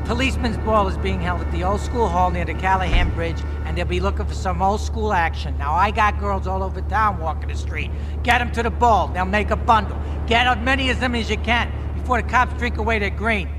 policeman's ball is being held at the old school hall near the Callahan Bridge, and they'll be looking for some old school action. Now, I got girls all over town walking the street. Get them to the ball. They'll make a bundle. Get as many of them as you can before the cops drink away their green.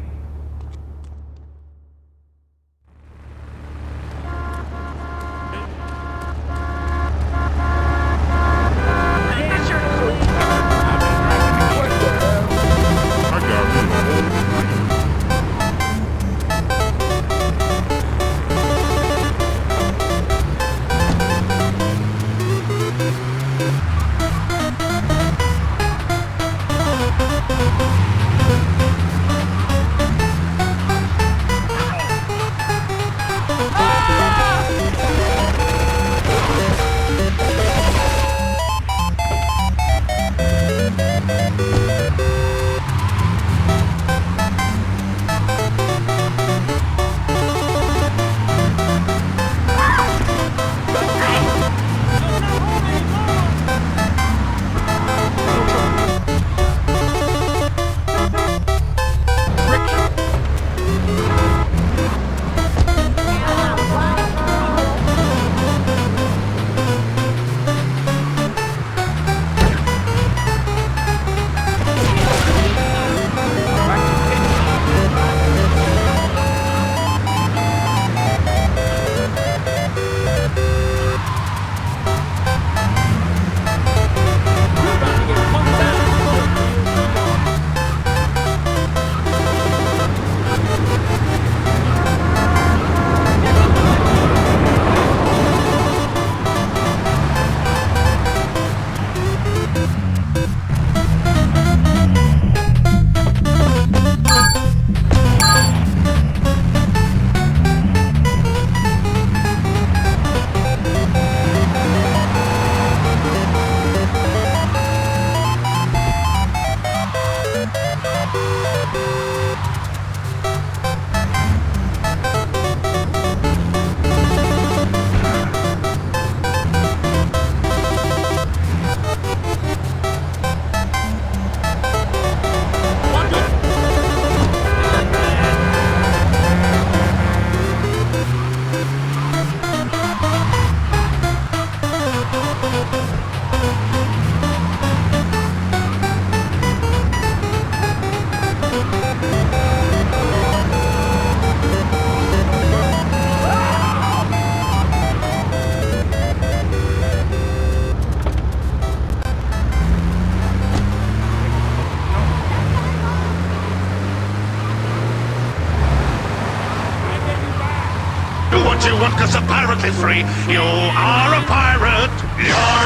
You want cause a pirate is free. You are a pirate. Your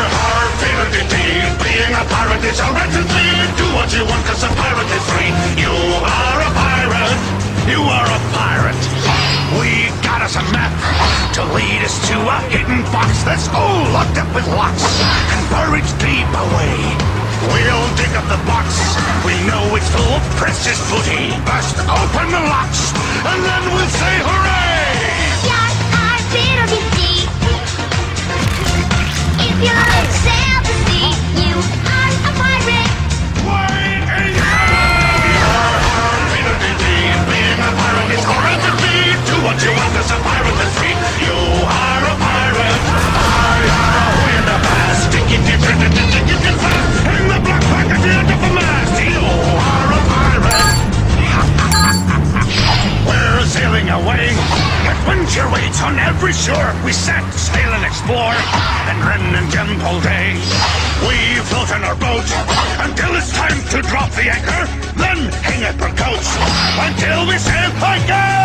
favorite indeed. Being a pirate is a right to lead. Do what you want cause a pirate is free. You are a pirate. You are a pirate. We got us a map to lead us to a hidden box that's all locked up with locks and buried deep away. We'll dig up the box. We know it's full of precious booty. Bust open the locks and then we'll say hooray! If you like sail the sea, you are a pirate. Wait a being a pirate is alright to be. Do what you want as a pirate is free. You are a pirate. Way in the past, sticky and fast. In the black pack at the end of the mast. You are a pirate. We're sailing away. Adventure waits on every shore. We set sail and explore, and run and jump all day. We float on our boat until it's time to drop the anchor. Then hang up our coats until we sail again.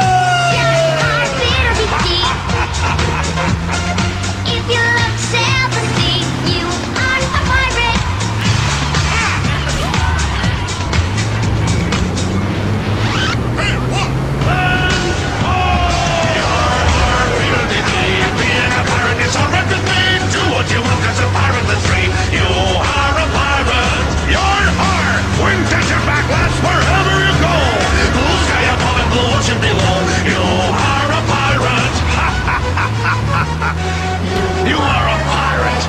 If you love to sail the sea, you are a pirate. Hey, what? Being a pirate is alright with me. Do what you want cause a pirate is free. You are a pirate. You're hard. Wind at your back, lads, wherever you go. Blue sky above and blue ocean below. You are a pirate. You are a pirate.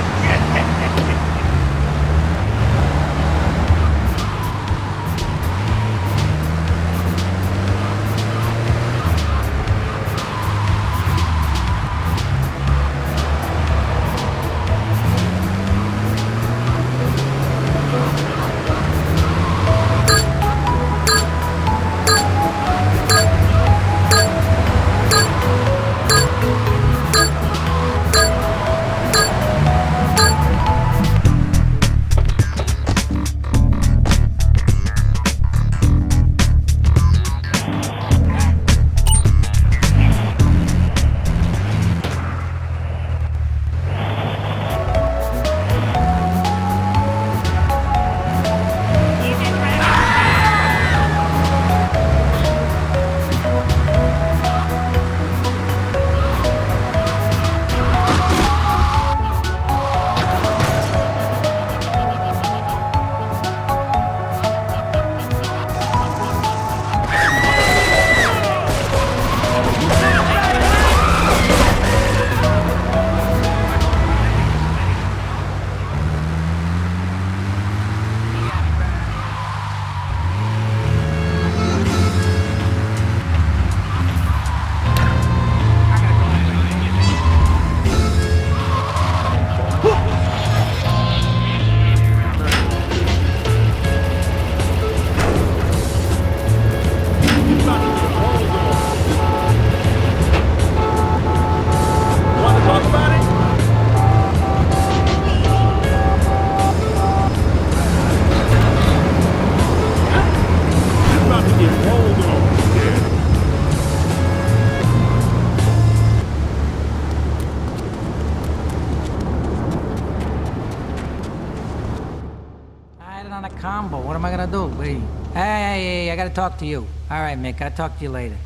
stumble. What am I gonna do? Wait. Hey, I gotta talk to you. All right, Mick, I'll talk to you later.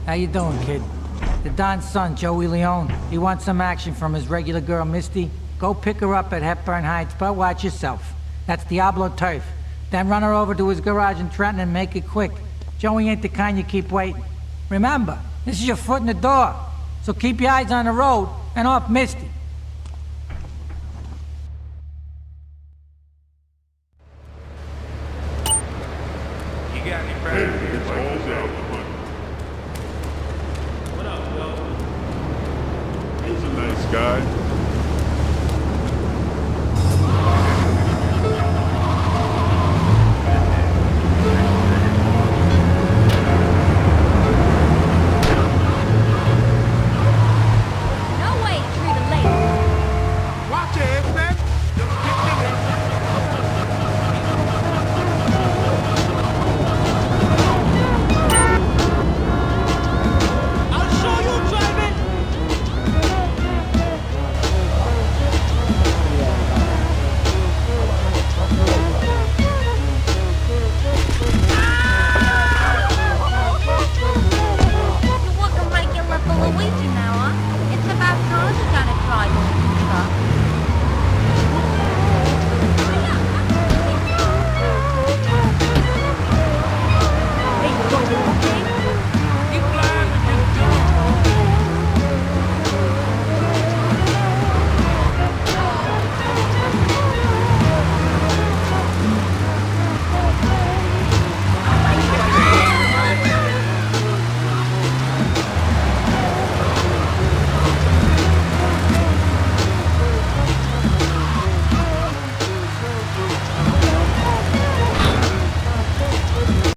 How you doing, kid? The Don's son, Joey Leone. He wants some action from his regular girl, Misty. Go pick her up at Hepburn Heights, but watch yourself. That's Diablo turf. Then run her over to his garage in Trenton and make it quick. Joey ain't the kind you keep waiting. Remember, this is your foot in the door. So keep your eyes on the road and off Misty. You got any friends? He's a nice guy.